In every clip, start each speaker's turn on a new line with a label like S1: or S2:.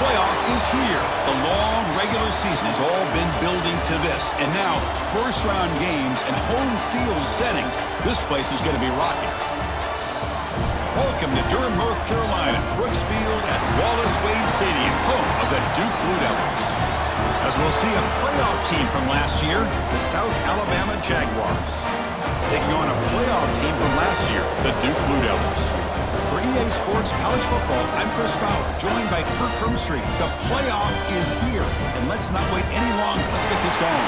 S1: playoff is here. The long regular season has all been building to this. And now, first-round games and home field settings. This place is going to be rocking. Welcome to Durham, North Carolina, Brooks Field at Wallace Wade Stadium, home of the Duke Blue Devils. As we'll see a playoff team from last year, the South Alabama Jaguars, taking on a playoff team from last year, the Duke Blue Devils. For EA Sports College Football, I'm Chris Fowler, joined by Kirk Hermstreet. The playoff is here, and let's not wait any longer. Let's get this going.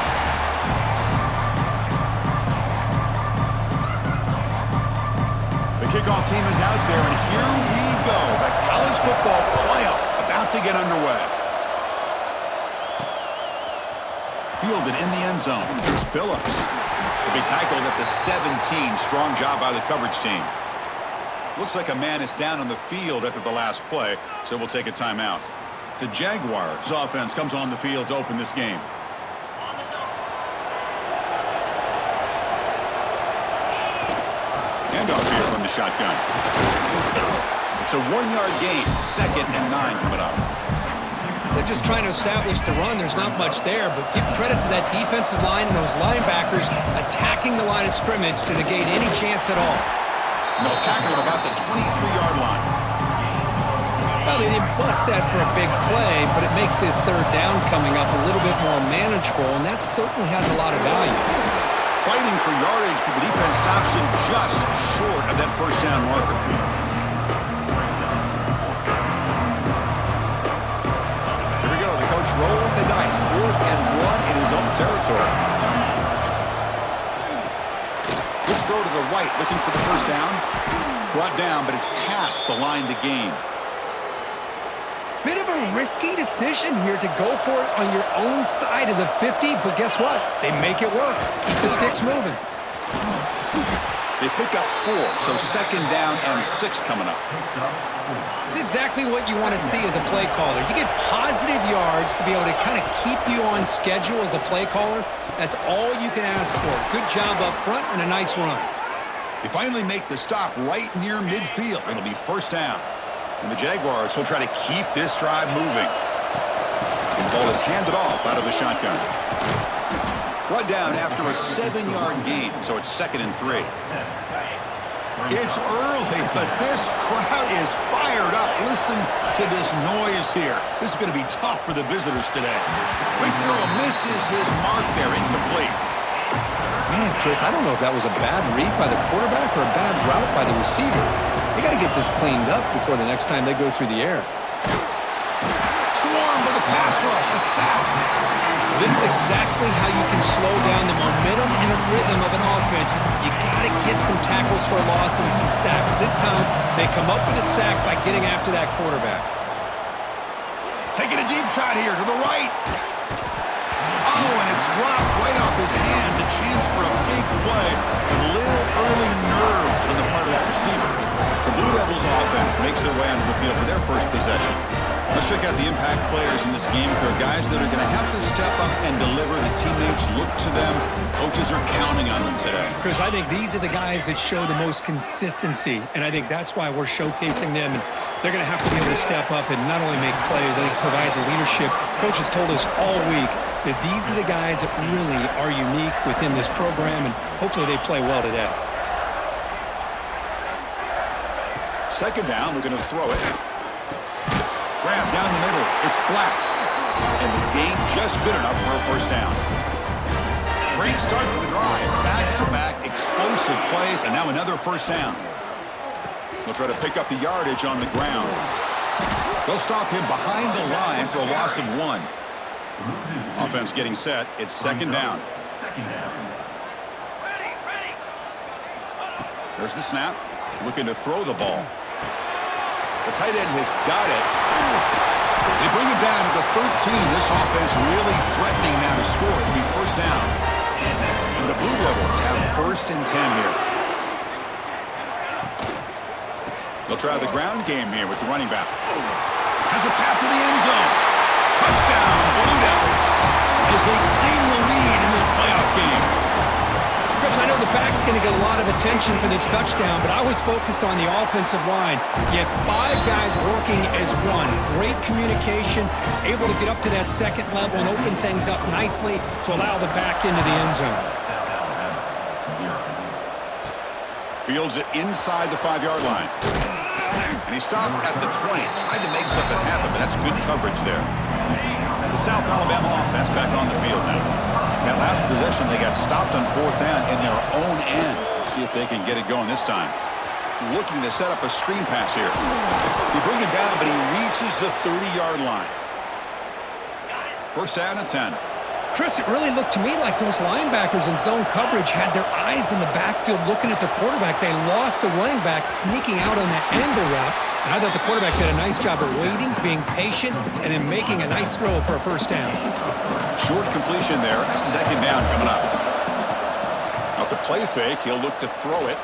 S1: The kickoff team is out there, and here we go. The college football playoff about to get underway. Fielded in the end zone. It's Phillips. The big tackle at the 17. Strong job by the coverage team. Looks like a man is down on the field after the last play, so we'll take a timeout. The Jaguars offense comes on the field to open this game. Handoff here from the shotgun. It's a 1-yard gain, 2nd and 9 coming up.
S2: They're just trying to establish the run. There's not much there, but give credit to that defensive line and those linebackers attacking the line of scrimmage to negate any chance at all.
S1: No tackle at about the 23-yard line.
S2: Well, they didn't bust that for a big play, but it makes this third down coming up a little bit more manageable, and that certainly has a lot of value.
S1: Fighting for yardage, but the defense stops him just short of that first down marker. Here we go, the coach rolling the dice. 4th and 1 in his own territory. Good throw to the right, looking for the first down. Brought down, but it's past the line to gain.
S2: Bit of a risky decision here to go for it on your own side of the 50, but guess what? They make it work. Keep the sticks moving.
S1: They pick up 4, so 2nd down and 6 coming up.
S2: It's exactly what you want to see as a play caller. You get positive yards to be able to kind of keep you on schedule as a play caller. That's all you can ask for. Good job up front and a nice run.
S1: They finally make the stop right near midfield. It'll be first down. And the Jaguars will try to keep this drive moving. And the ball is handed off out of the shotgun. Brought down after a 7-yard gain, so it's 2nd and 3. It's early, but this crowd is fired up. Listen to this noise here. This is going to be tough for the visitors today. Quick throw misses his mark there, incomplete.
S2: Man, Chris, I don't know if that was a bad read by the quarterback or a bad route by the receiver. They got to get this cleaned up before the next time they go through the air.
S1: Swarm with a pass rush, a sack.
S2: This is exactly how you can slow down the momentum and the rhythm of an offense. You got to get some tackles for a loss and some sacks. This time, they come up with a sack by getting after that quarterback.
S1: Taking a deep shot here to the right. Oh, and it's dropped right off his hands. A chance for a big play. A little early nerves on the part of that receiver. The Blue Devils offense makes their way onto the field for their first possession. Let's check out the impact players in this game. There are guys that are going to have to step up and deliver. The teammates look to them. Coaches are counting on them today.
S2: Chris, I think these are the guys that show the most consistency, and I think that's why we're showcasing them. And they're going to have to be able to step up and not only make plays, I think provide the leadership. Coaches told us all week that these are the guys that really are unique within this program, and hopefully they play well today.
S1: 2nd down, we're going to throw it. Grab down the middle. It's Black. And the gain just good enough for a first down. Great start for the drive. Back-to-back explosive plays, and now another first down. They'll try to pick up the yardage on the ground. They'll stop him behind the line for a loss of 1. Offense getting set. It's 2nd down. There's the snap. Looking to throw the ball. The tight end has got it. They bring him down to the 13. This offense really threatening now to score. It'll be first down. And the Blue Devils have 1st and 10 here. They'll try the ground game here with the running back. Has a path to the end zone. Touchdown, Blue Devils, as they claim the lead in this playoff game.
S2: Chris, I know the back's going to get a lot of attention for this touchdown, but I was focused on the offensive line. You had 5 guys working as one. Great communication, able to get up to that second level and open things up nicely to allow the back into the end zone.
S1: Fields it inside the 5-yard line. And he stopped at the 20. Tried to make something happen, but that's good coverage there. The South Alabama offense back on the field now. That last possession, they got stopped on 4th down in their own end. Let's see if they can get it going this time. Looking to set up a screen pass here. They bring him down, but he reaches the 30-yard line. First down and 10.
S2: Chris, it really looked to me like those linebackers in zone coverage had their eyes in the backfield looking at the quarterback. They lost the running back sneaking out on that angle route. And I thought the quarterback did a nice job of waiting, being patient, and then making a nice throw for a first down.
S1: Short completion there. Second down coming up. Off the play fake, he'll look to throw it.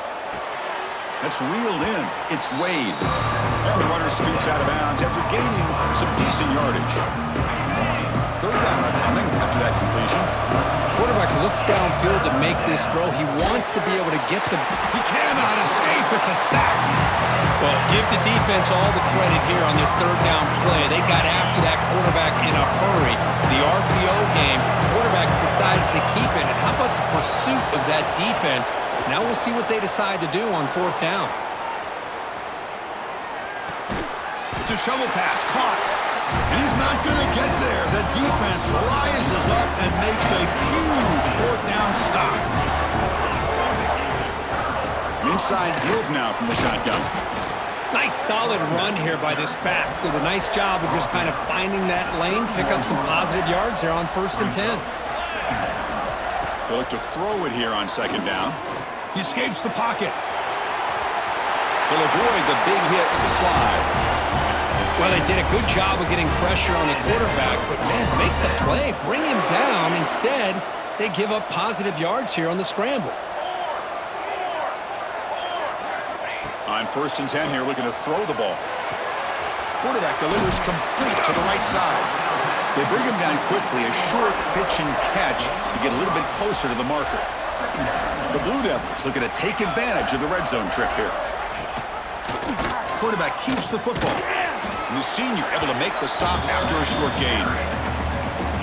S1: That's reeled in. It's Wade. And the runner scoots out of bounds after gaining some decent yardage. Third down upcoming after that completion.
S2: Quarterback looks downfield to make this throw. He wants to be able to get the...
S1: He cannot escape. It's a sack.
S2: Well, give the defense all the credit here on this third down play. They got after that quarterback in a hurry. The RPO game, quarterback decides to keep it. And how about the pursuit of that defense? Now we'll see what they decide to do on 4th down.
S1: It's a shovel pass. Caught. And he's not going to get there. The defense rises up and makes a huge 4th down stop. Inside give now from the shotgun.
S2: Nice solid run here by this back. Did a nice job of just kind of finding that lane, pick up some positive yards there on 1st and 10.
S1: They'll look to throw it here on 2nd down. He escapes the pocket. He'll avoid the big hit with the slide.
S2: Well, they did a good job of getting pressure on the quarterback, but, man, make the play, bring him down. Instead, they give up positive yards here on the scramble.
S1: On 1st and 10 here, looking to throw the ball. Quarterback delivers complete to the right side. They bring him down quickly, a short pitch and catch to get a little bit closer to the marker. The Blue Devils looking to take advantage of the red zone trip here. Quarterback keeps the football. And the senior able to make the stop after a short gain.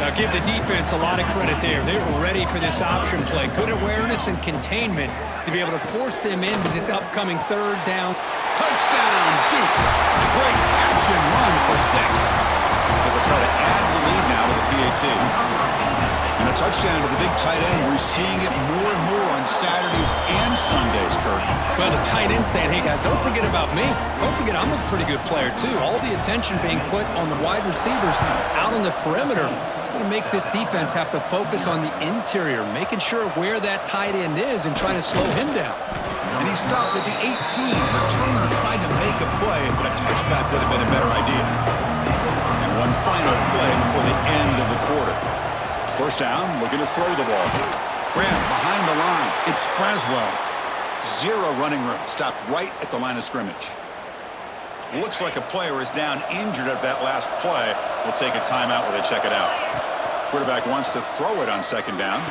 S2: Now give the defense a lot of credit there. They were ready for this option play. Good awareness and containment to be able to force them into this upcoming 3rd down.
S1: Touchdown, Duke. A great catch and run for 6. So they'll try to add the lead now with a PAT. And a touchdown to the big tight end. We're seeing it more and more on Saturdays and Sundays, Kurt.
S2: Well, the tight end saying, hey, guys, don't forget about me. Don't forget I'm a pretty good player, too. All the attention being put on the wide receivers out on the perimeter. It's going to make this defense have to focus on the interior, making sure where that tight end is and trying to slow him down.
S1: And he stopped at the 18. Returner tried to make a play, but a touchback would have been a better idea. And one final play before the end of the quarter. First down, looking to throw the ball. Graham behind the line. It's Braswell. 0 running room. Stopped right at the line of scrimmage. Looks like a player is down injured at that last play. We'll take a timeout while they check it out. Quarterback wants to throw it on 2nd down.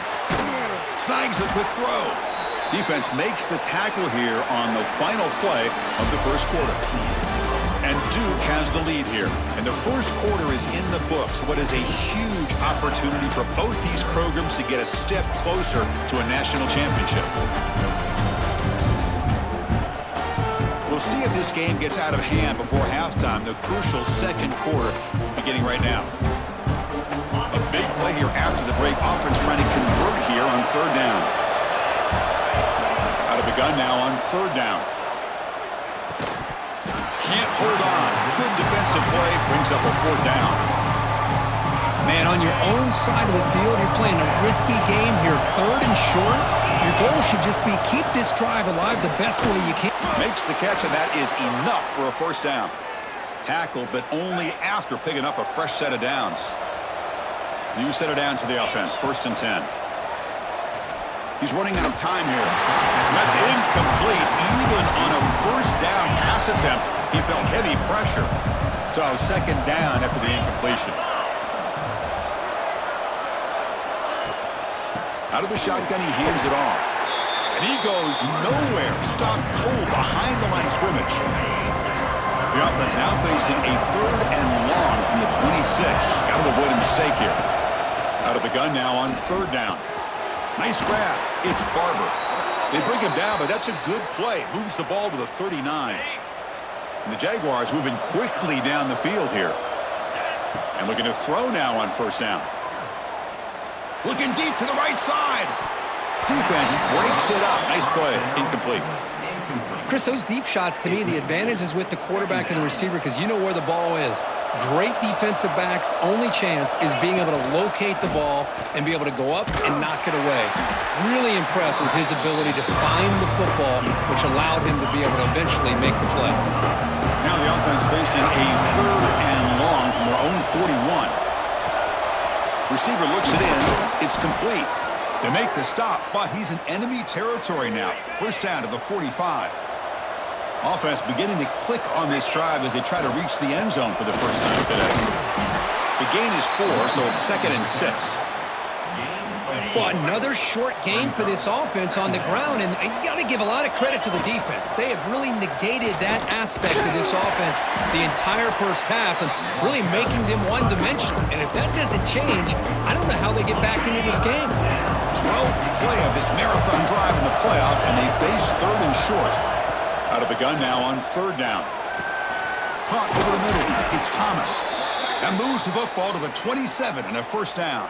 S1: Snags a quick throw. Defense makes the tackle here on the final play of the first quarter. And Duke has the lead here. And the first quarter is in the books. What is a huge opportunity for both these programs to get a step closer to a national championship. We'll see if this game gets out of hand before halftime. The crucial second quarter beginning right now. A big play here after the break. Offense trying to convert here on 3rd down. Out of the gun now on 3rd down. Can't hold on. Good defensive play. Brings up a 4th down.
S2: Man, on your own side of the field, you're playing a risky game here. 3rd and short. Your goal should just be keep this drive alive the best way you can.
S1: Makes the catch, and that is enough for a first down. Tackled, but only after picking up a fresh set of downs. New set of downs for the offense. 1st and 10. He's running out of time here. That's incomplete. Even on a first down pass attempt, he felt heavy pressure. So 2nd down after the incompletion. Out of the shotgun, he hands it off. And he goes nowhere. Stopped cold behind the line of scrimmage. The offense now facing a 3rd and long from the 26. Got to avoid a mistake here. Out of the gun now on 3rd down. Nice grab. It's Barber. They bring him down, but that's a good play. Moves the ball to the 39. And the Jaguars moving quickly down the field here. And looking to throw now on 1st down. Looking deep to the right side. Defense breaks it up. Nice play. Incomplete.
S2: Chris, those deep shots, to me, the advantage is with the quarterback and the receiver because you know where the ball is. Great defensive backs' only chance is being able to locate the ball and be able to go up and knock it away. Really impressed with his ability to find the football, which allowed him to be able to eventually make the play.
S1: Now the offense facing a 3rd and long from their own 41. Receiver looks it in. It's complete. They make the stop, but he's in enemy territory now. 1st down to the 45. Offense beginning to click on this drive as they try to reach the end zone for the first time today. The gain is 4, so it's 2nd and 6.
S2: Well, another short game for this offense on the ground, and you got to give a lot of credit to the defense. They have really negated that aspect of this offense the entire first half and really making them one-dimensional. And if that doesn't change, I don't know how they get back into this game.
S1: 12th play of this marathon drive in the playoff, and they face 3rd and short. Out of the gun now on 3rd down. Caught over the middle. It's Thomas. And moves the football to the 27 and a 1st down.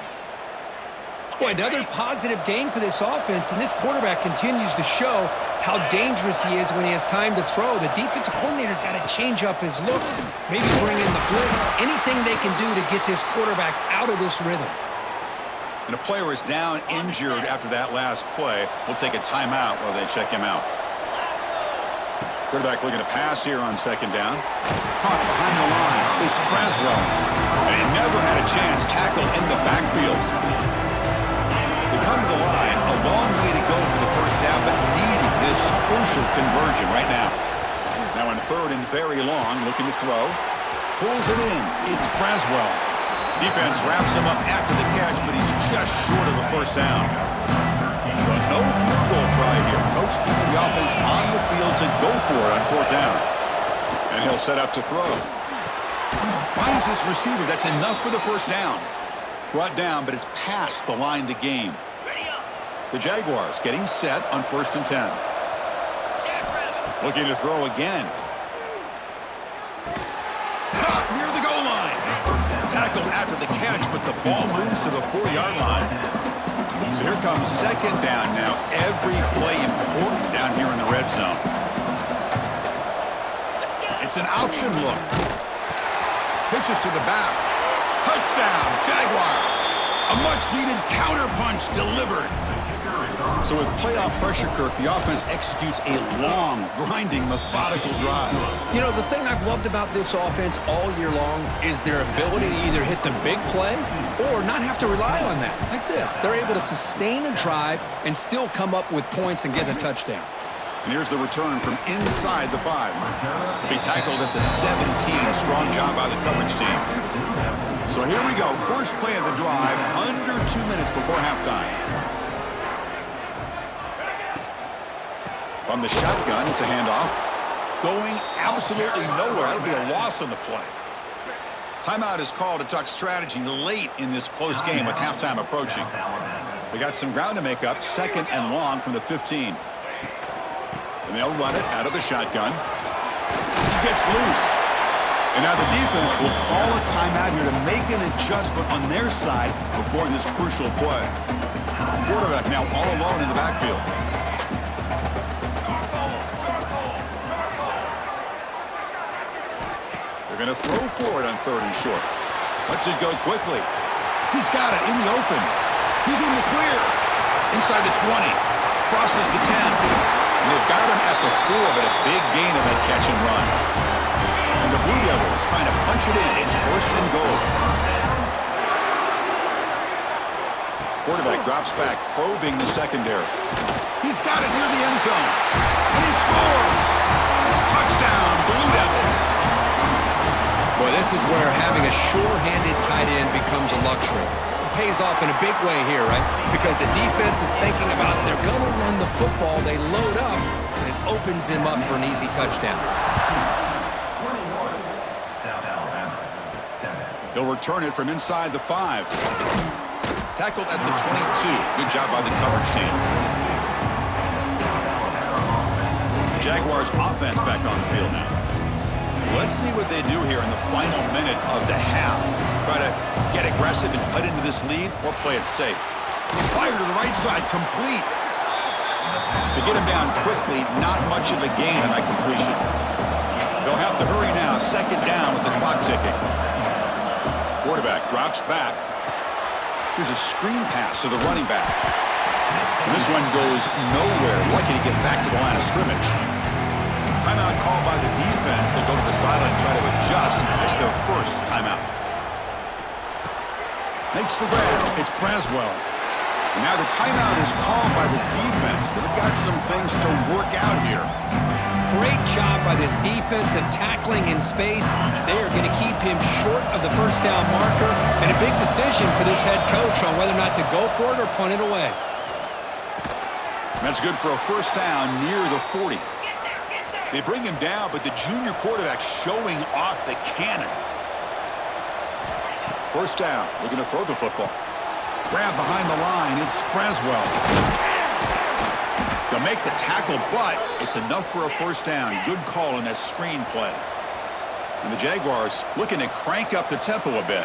S2: Boy, another positive game for this offense, and this quarterback continues to show how dangerous he is when he has time to throw. The defensive coordinator's got to change up his looks, maybe bring in the blitz, anything they can do to get this quarterback out of this rhythm.
S1: And a player is down injured after that last play. We'll take a timeout while they check him out. Quarterback looking to pass here on 2nd down. Caught behind the line. It's Braswell. And he never had a chance. Tackle in the backfield. They come to the line. A long way to go for the 1st down, but needing this crucial conversion right now. Now in 3rd and very long, looking to throw. Pulls it in. It's Braswell. Defense wraps him up after the catch, but he's just short of a 1st down. So no field goal try here. Coach keeps the offense on the field to go for it on 4th down. And he'll set up to throw. Finds this receiver. That's enough for the 1st down. Brought down, but it's past the line to gain. The Jaguars getting set on 1st and 10. Looking to throw again. Caught near the goal line. Tackled after the catch, but the ball moves to the 4-yard line. So here comes 2nd down now. Every play important down here in the red zone. It's an option look. Pitches to the back. Touchdown, Jaguars. A much-needed counterpunch delivered. So with playoff pressure, Kirk, the offense executes a long, grinding, methodical drive.
S2: You know, the thing I've loved about this offense all year long is their ability to either hit the big play or not have to rely on that. Like this, they're able to sustain a drive and still come up with points and get a touchdown.
S1: And here's the return from inside the 5. To be tackled at the 17. Strong job by the coverage team. So here we go. First play of the drive, under 2 minutes before halftime. From the shotgun, it's a handoff. Going absolutely nowhere. That'll be a loss on the play. Timeout is called to talk strategy late in this close game with halftime approaching. They got some ground to make up. 2nd and long from the 15. And they'll run it out of the shotgun. He gets loose. And now the defense will call a timeout here to make an adjustment on their side before this crucial play. Quarterback now all alone in the backfield. They're going to throw for it on 3rd and short. Lets it go quickly. He's got it in the open. He's in the clear. Inside the 20. Crosses the 10. And they've got him at the 4, but a big gain of that catch and run. And the Blue Devils trying to punch it in. It's 1st and goal. Quarterback drops back, probing the secondary. He's got it near the end zone. And he scores. Touchdown, Blue Devils.
S2: Boy, this is where having a sure-handed tight end becomes a luxury. pays off in a big way here, right? Because the defense is thinking about they're going to run the football. They load up, and it opens him up for an easy touchdown.
S1: He'll return it from inside the 5. Tackled at the 22. Good job by the coverage team. Jaguars offense back on the field now. Let's see what they do here in the final minute of the half. Try to get aggressive and cut into this lead or play it safe. Fire to the right side, complete. To get him down quickly, not much of a gain on that completion. They'll have to hurry now, second down with the clock ticking. Quarterback drops back. Here's a screen pass to the running back. And this one goes nowhere. Lucky to get back to the line of scrimmage. Timeout called by the defense. They'll go to the sideline and try to adjust. It's their first timeout. Makes the grab. It's Braswell. And now the timeout is called by the defense. They've got some things to work out here.
S2: Great job by this defensive tackling in space. They are going to keep him short of the first down marker, and a big decision for this head coach on whether or not to go for it or punt it away.
S1: That's good for a first down near the 40. They bring him down, but the junior quarterback showing off the cannon. First down, looking to throw the football. Grab behind the line, it's Braswell. They'll make the tackle, but it's enough for a first down. Good call in that screen play. And the Jaguars looking to crank up the tempo a bit.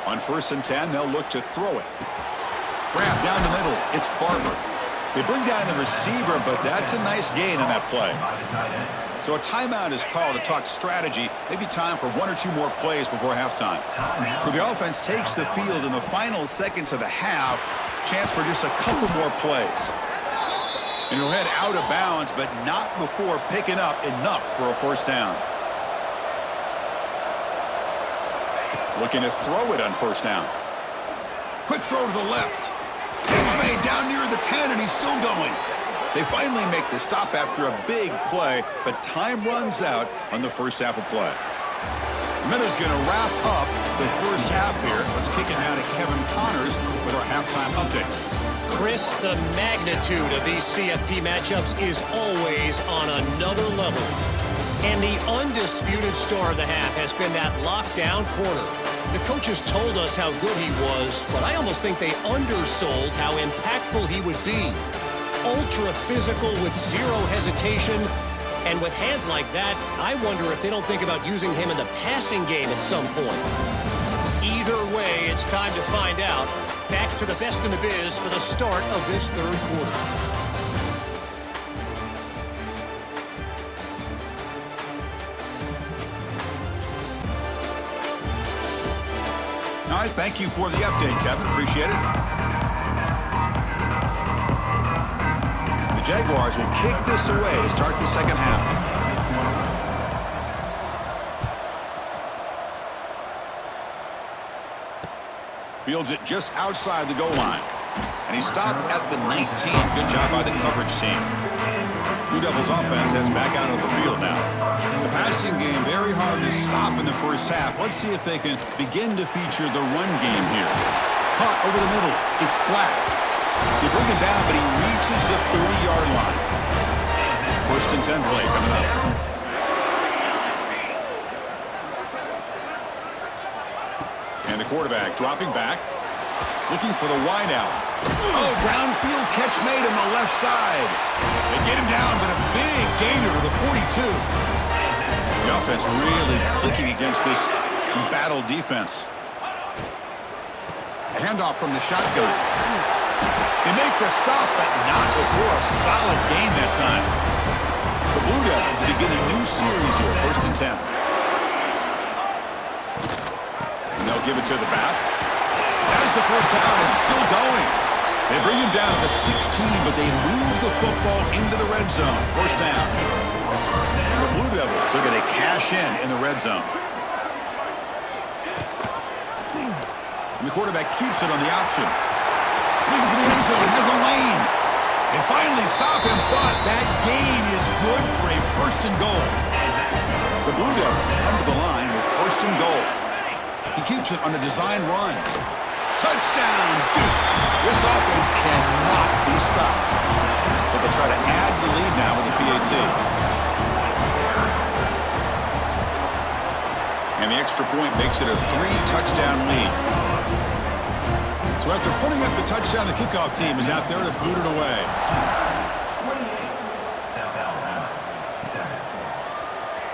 S1: On 1st and 10, they'll look to throw it. Grab down the middle, it's Barber. They bring down the receiver, but that's a nice gain on that play. So a timeout is called to talk strategy. Maybe time for 1 or 2 more plays before halftime. So the offense takes the field in the final seconds of the half. Chance for just a couple more plays. And he'll head out of bounds, but not before picking up enough for a first down. Looking to throw it on first down. Quick throw to the left. It's made down near the 10, and he's still going. They finally make the stop after a big play, but time runs out on the first half of play. Miller's going to wrap up the first half here. Let's kick it now to Kevin Connors with our halftime update.
S3: Chris, the magnitude of these CFP matchups is always on another level. And the undisputed star of the half has been that lockdown corner. The coaches told us how good he was, but I almost think they undersold how impactful he would be. Ultra physical with zero hesitation. And with hands like that, I wonder if they don't think about using him in the passing game at some point. Either way, it's time to find out. Back to the best in the biz for the start of this third quarter.
S1: All right, thank you for the update, Kevin. Appreciate it. The Jaguars will kick this away to start the second half. Fields it just outside the goal line. And he stopped at the 19. Good job by the coverage team. Blue Devils offense heads back out of the field now. The passing game very hard to stop in the first half. Let's see if they can begin to feature the run game here. Caught over the middle. It's Black. They bring him down, but he reaches the 30-yard line. First and 10 play coming up. And the quarterback dropping back, looking for the wideout. Oh, downfield catch made on the left side. They get him down, but a big gainer to the 42. The offense really clicking against this embattled defense. A handoff from the shotgun. They make the stop, but not before a solid gain that time. The Blue Devils begin a new series here, first and 10. And they'll give it to the back. As the first down is still going. They bring him down to the 16, but they move the football into the red zone. First down. And the Blue Devils are going to cash in the red zone. And the quarterback keeps it on the option. Looking for the end zone, has a lane. They finally stop him, but that gain is good for a first and goal. The Blue Devils come to the line with first and goal. He keeps it on a design run. Touchdown, Duke. This offense cannot be stopped. So they'll try to add the lead now with the PAT. And the extra point makes it a 3-touchdown lead. So after putting up the touchdown, the kickoff team is out there to boot it away.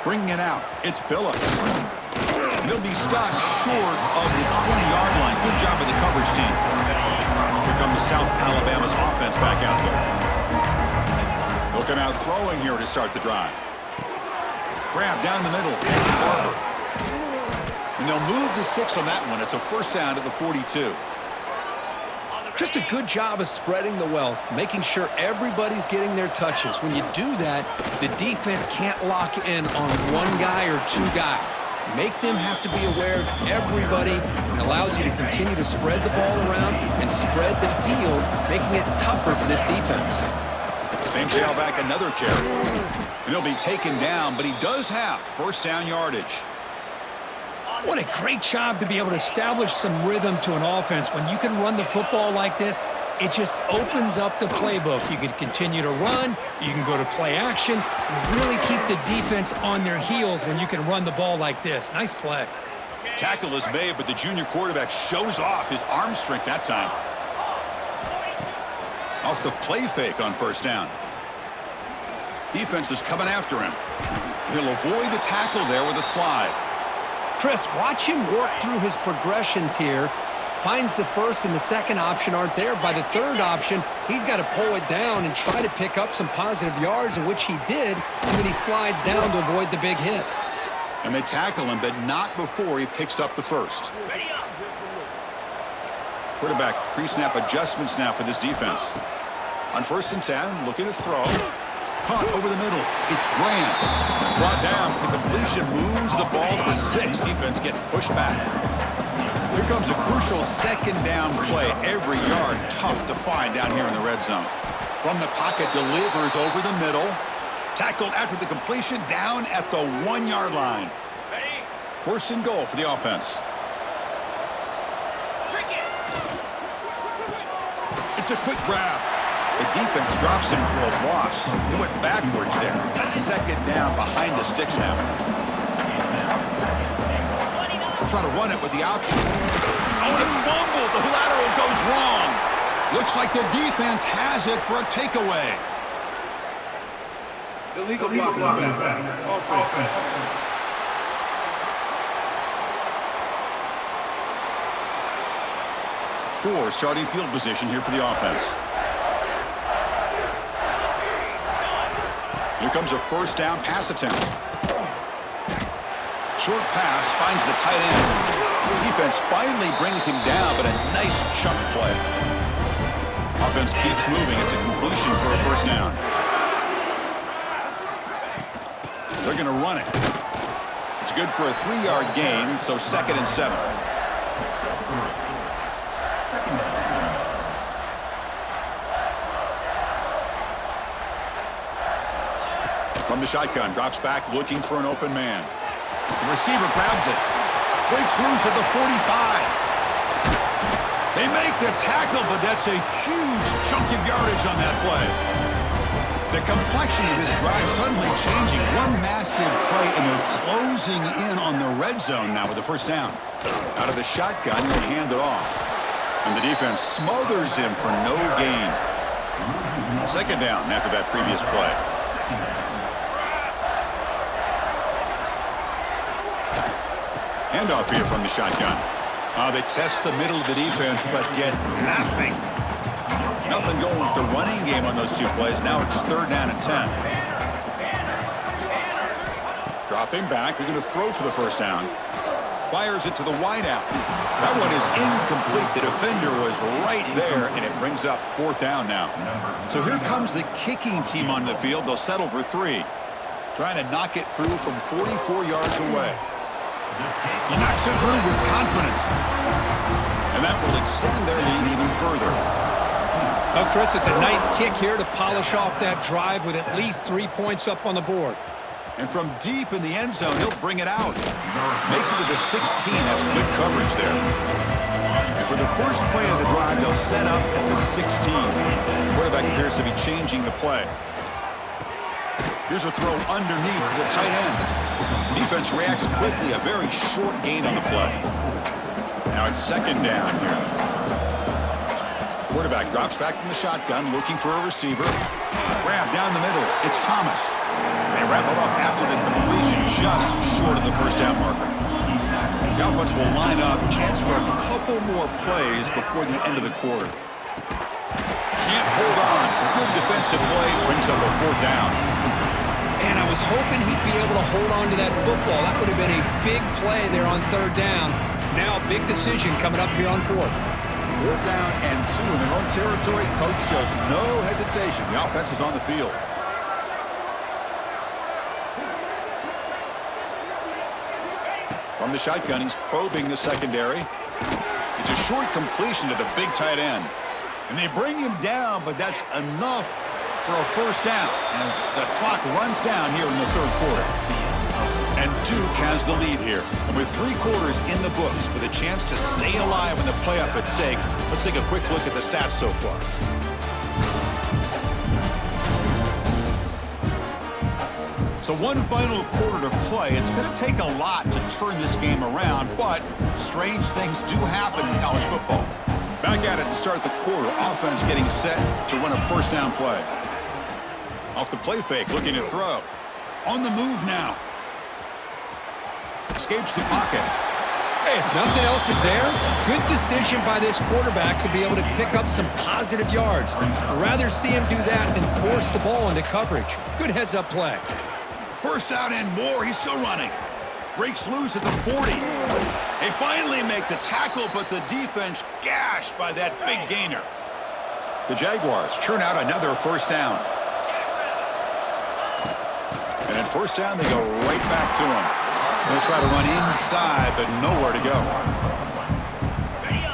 S1: Bringing it out, it's Phillips. And he'll be stopped short of the 20-yard line. Good job of the coverage team. Here comes South Alabama's offense back out there. Looking out throwing here to start the drive. Grab down the middle. It's Barber. And they'll move the 6 on that one. It's a first down at the 42.
S2: Just a good job of spreading the wealth, making sure everybody's getting their touches. When you do that, the defense can't lock in on one guy or two guys. Make them have to be aware of everybody, and allows you to continue to spread the ball around and spread the field, making it tougher for this defense.
S1: Same tailback, another carry. And he'll be taken down, but he does have first down yardage.
S2: What a great job to be able to establish some rhythm to an offense. When you can run the football like this, it just opens up the playbook. You can continue to run. You can go to play action. You really keep the defense on their heels when you can run the ball like this. Nice play.
S1: Tackle is made, but the junior quarterback shows off his arm strength that time. Off the play fake on first down. Defense is coming after him. He'll avoid the tackle there with a slide.
S2: Chris, watch him work through his progressions here. Finds the first and the second option aren't there. By the third option, he's got to pull it down and try to pick up some positive yards, in which he did, and then he slides down to avoid the big hit.
S1: And they tackle him, but not before he picks up the first. Quarterback pre-snap adjustments now for this defense. On first and 10, looking to throw. Caught over the middle. It's Graham. Brought down. The completion moves the ball to the 6. Defense getting pushed back. Here comes a crucial second down play. Every yard tough to find down here in the red zone. From the pocket, delivers over the middle. Tackled after the completion, down at the 1-yard line. First and goal for the offense. It's a quick grab. The defense drops him for a loss. He went backwards there. A second down behind the sticks now. Try to run it with the option. Oh, it's fumbled. The lateral goes wrong. Looks like the defense has it for a takeaway.
S4: Illegal blocking back. Offense.
S1: Poor starting field position here for the offense. Here comes a first down pass attempt. Short pass finds the tight end. Defense finally brings him down, but a nice chunk play. Offense keeps moving. It's a completion for a first down. They're going to run it. It's good for a 3-yard gain, so second and 7. From the shotgun, drops back looking for an open man. The receiver grabs it. Breaks loose at the 45. They make the tackle, but that's a huge chunk of yardage on that play. The complexion of this drive suddenly changing. One massive play, and they're closing in on the red zone now with the first down. Out of the shotgun, they hand it off. And the defense smothers him for no gain. Second down after that previous play. Handoff here from the shotgun. They test the middle of the defense, but get nothing. Nothing going with the running game on those two plays. Now it's third down and 10. Dropping back. They're going to throw for the first down. Fires it to the wideout. That one is incomplete. The defender was right there, and it brings up fourth down now. So here comes the kicking team on the field. They'll settle for 3. Trying to knock it through from 44 yards away. He knocks it through with confidence. And that will extend their lead even further.
S2: Oh, Chris, it's a nice kick here to polish off that drive with at least 3 points up on the board.
S1: And from deep in the end zone, he'll bring it out. Makes it to the 16. That's good coverage there. And for the first play of the drive, they'll set up at the 16. Quarterback appears to be changing the play. Here's a throw underneath to the tight end. Defense reacts quickly. A very short gain on the play. Now it's second down here. Quarterback drops back from the shotgun, looking for a receiver. Grab down the middle. It's Thomas. They wrap it up after the completion, just short of the first down marker. The offense will line up, chance for a couple more plays before the end of the quarter. Can't hold on. Good defensive play brings up a fourth down.
S2: And I was hoping he'd be able to hold on to that football. That would have been a big play there on third down. Now a big decision coming up here on fourth.
S1: Fourth down and 2 in their own territory. Coach shows no hesitation. The offense is on the field. From the shotgun, he's probing the secondary. It's a short completion to the big tight end. And they bring him down, but that's enough for a first down as the clock runs down here in the third quarter. And Duke has the lead here. And with 3 quarters in the books, with a chance to stay alive in the playoff at stake, let's take a quick look at the stats so far. So one final quarter to play. It's going to take a lot to turn this game around, but strange things do happen in college football. Back at it to start the quarter. Offense getting set to run a first down play. Off the play fake, looking to throw. On the move now. Escapes the pocket.
S2: Hey, if nothing else is there, good decision by this quarterback to be able to pick up some positive yards. I'd rather see him do that than force the ball into coverage. Good heads-up play.
S1: First out and more. He's still running. Breaks loose at the 40. They finally make the tackle, but the defense gashed by that big gainer. The Jaguars churn out another first down. And at first down, they go right back to him. They'll try to run inside, but nowhere to go.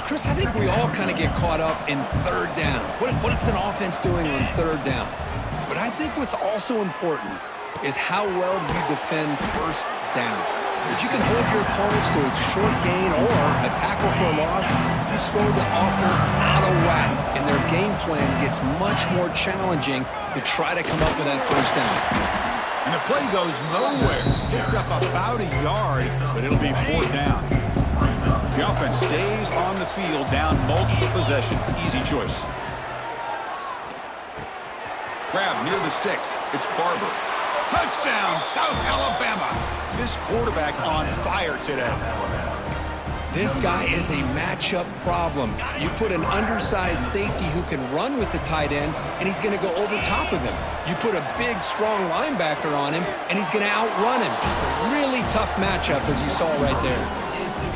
S2: Chris, I think we all kind of get caught up in third down. What's an offense doing on third down? But I think what's also important is how well you defend first down. If you can hold your opponents to a short gain or a tackle for a loss, you throw the offense out of whack, and their game plan gets much more challenging to try to come up with that first down.
S1: And the play goes nowhere. Picked up about a yard, but it'll be fourth down. The offense stays on the field, down multiple possessions. Easy choice. Grab near the sticks. It's Barber. Touchdown, South Alabama. This quarterback on fire today.
S2: This guy is a matchup problem. You put an undersized safety who can run with the tight end, and he's going to go over top of him. You put a big, strong linebacker on him, and he's going to outrun him. Just a really tough matchup, as you saw right there.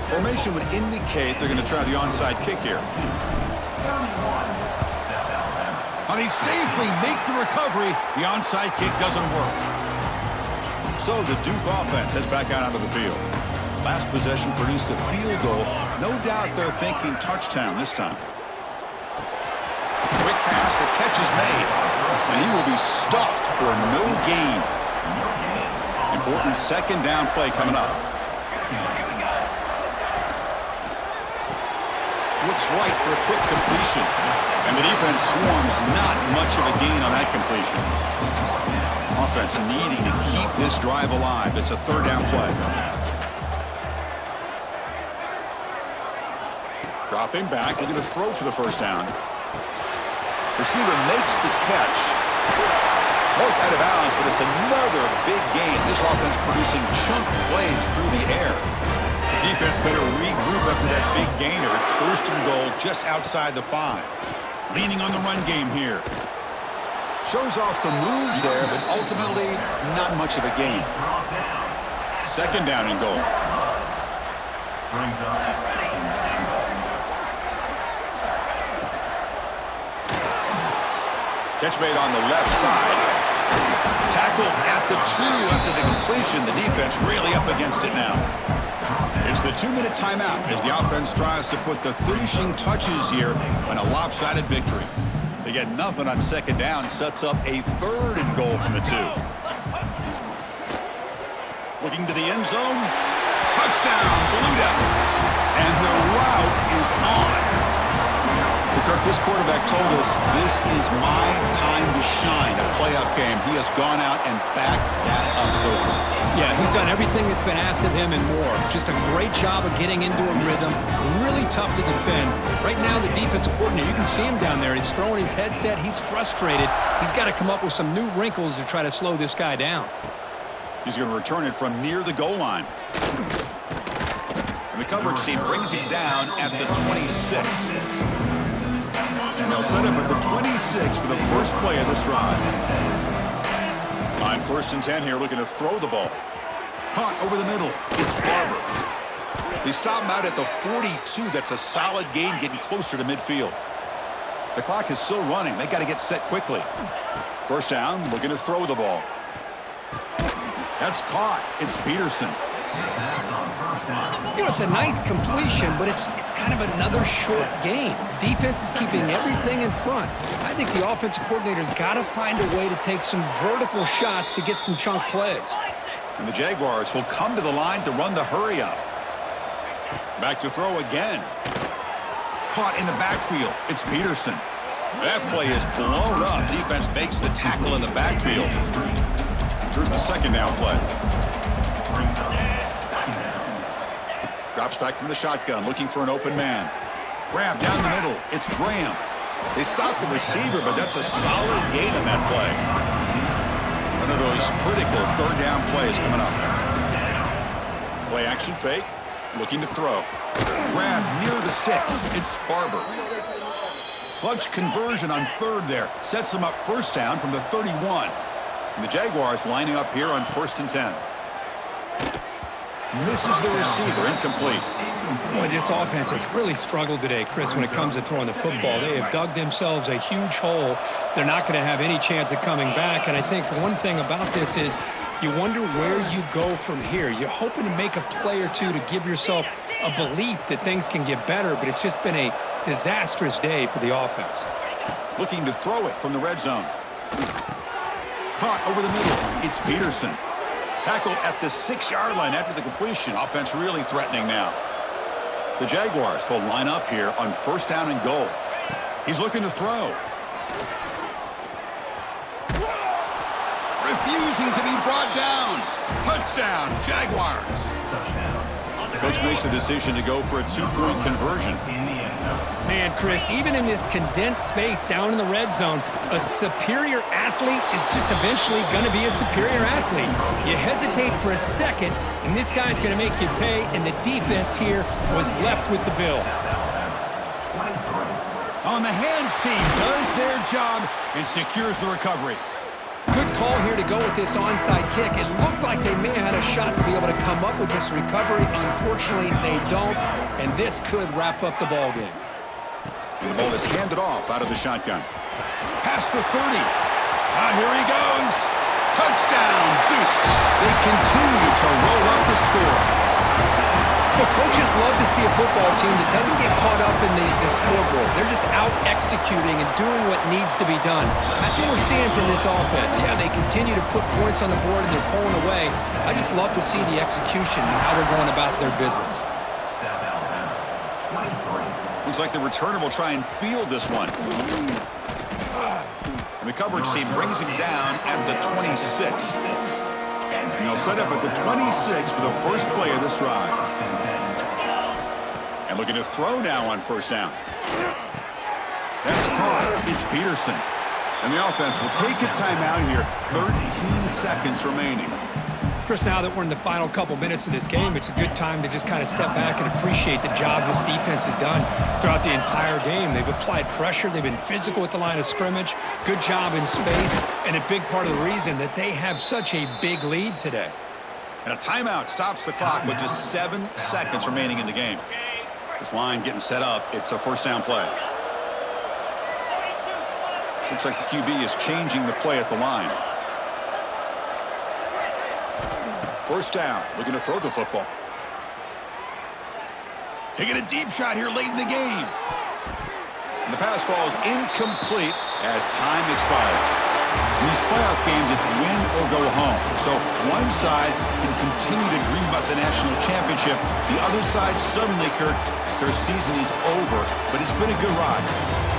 S1: Formation would indicate they're going to try the onside kick here. Now they safely make the recovery. The onside kick doesn't work. So the Duke offense heads back out onto the field. Last possession produced a field goal. No doubt they're thinking touchdown this time. Quick pass, the catch is made. And he will be stuffed for no gain. Important second down play coming up. Looks right for a quick completion. And the defense swarms, not much of a gain on that completion. Offense needing to keep this drive alive. It's a third down play. Dropping back, looking to throw for the first down. Receiver makes the catch. Marked out of bounds, but it's another big gain. This offense producing chunk plays through the air. The defense better regroup after that big gainer. It's first and goal just outside the 5. Leaning on the run game here. Shows off the moves there, but ultimately not much of a gain. Second down and goal. Catch made on the left side. Tackle at the 2 after the completion. The defense really up against it now. It's the 2-minute timeout as the offense tries to put the finishing touches here on a lopsided victory. They get nothing on second down, sets up a third and goal from the 2. Looking to the end zone. Touchdown, Blue Devils. And the route is on. Kirk, this quarterback told us this is my time to shine, a playoff game. He has gone out and backed that up so far.
S2: Yeah, he's done everything that's been asked of him and more. Just a great job of getting into a rhythm. Really tough to defend. Right now, the defensive coordinator, you can see him down there. He's throwing his headset. He's frustrated. He's got to come up with some new wrinkles to try to slow this guy down.
S1: He's going to return it from near the goal line. And the coverage team brings him down at the 26. And they'll set up at the 26 for the first play of this drive. On 1st and 10 here, looking to throw the ball. Caught over the middle. It's Barber. They stop him out at the 42. That's a solid gain, getting closer to midfield. The clock is still running. They got to get set quickly. First down, looking to throw the ball. That's caught. It's Peterson.
S2: You know, it's a nice completion, but it's kind of another short game. The defense is keeping everything in front. I think the offensive coordinator's got to find a way to take some vertical shots to get some chunk plays.
S1: And the Jaguars will come to the line to run the hurry up. Back to throw again. Caught in the backfield. It's Peterson. That play is blown up. Defense makes the tackle in the backfield. Here's the second down play. Drops back from the shotgun, looking for an open man. Grab down the middle. It's Graham. They stop the receiver, but that's a solid gain on that play. One of those critical third down plays coming up. Play action fake. Looking to throw. Grab near the sticks. It's Barber. Clutch conversion on third there. Sets them up first down from the 31. And the Jaguars lining up here on 1st and 10. Misses the receiver, incomplete.
S2: Boy, this offense has really struggled today, Chris, when it comes to throwing the football. They have dug themselves a huge hole. They're not going to have any chance of coming back. And I think one thing about this is you wonder where you go from here. You're hoping to make a play or two to give yourself a belief that things can get better, but it's just been a disastrous day for the offense.
S1: Looking to throw it from the red zone. Caught over the middle. It's Peterson. Tackled at the 6-yard line after the completion. Offense really threatening now. The Jaguars will line up here on 1st down and goal. He's looking to throw. Refusing to be brought down. Touchdown, Jaguars. Coach makes the decision to go for a 2-point conversion.
S2: Man, Chris, even in this condensed space down in the red zone, a superior athlete is just eventually going to be a superior athlete. You hesitate for a second, and this guy's going to make you pay, and the defense here was left with the bill.
S1: On the hands team does their job and secures the recovery.
S2: Good call here to go with this onside kick. It looked like they may have had a shot to be able to come up with this recovery. Unfortunately, they don't, and this could wrap up the ball game.
S1: And the ball is handed off out of the shotgun. Past the 30. Here he goes. Touchdown, Duke. They continue to roll up the score.
S2: Well, coaches love to see a football team that doesn't get caught up in the scoreboard. They're just out executing and doing what needs to be done. That's what we're seeing from this offense. Yeah, they continue to put points on the board and they're pulling away. I just love to see the execution and how they're going about their business.
S1: Looks like the returner will try and field this one. And the coverage team brings him down at the 26. And they'll set up at the 26 for the first play of this drive. And looking to throw now on 1st down. That's caught. It's Peterson. And the offense will take a timeout here. 13 seconds remaining.
S2: Chris, now that we're in the final couple minutes of this game, it's a good time to just kind of step back and appreciate the job this defense has done throughout the entire game. They've applied pressure. They've been physical at the line of scrimmage. Good job in space, and a big part of the reason that they have such a big lead today.
S1: And a timeout stops the clock with just 7 seconds remaining in the game. This line getting set up. It's a 1st down play. Looks like the QB is changing the play at the line. 1st down, looking to throw the football. Taking a deep shot here late in the game. And the pass falls incomplete as time expires. In these playoff games, it's win or go home. So one side can continue to dream about the national championship. The other side suddenly, Kirk, their season is over, but it's been a good ride.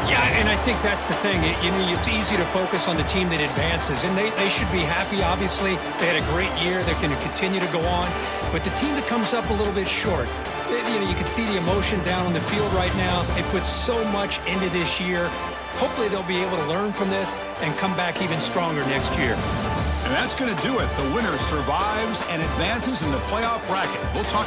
S2: Yeah, and I think that's the thing. It's easy to focus on the team that advances, and they should be happy, obviously. They had a great year. They're going to continue to go on. But the team that comes up a little bit short, you can see the emotion down on the field right now. They put so much into this year. Hopefully they'll be able to learn from this and come back even stronger next year.
S1: And that's going to do it. The winner survives and advances in the playoff bracket. We'll talk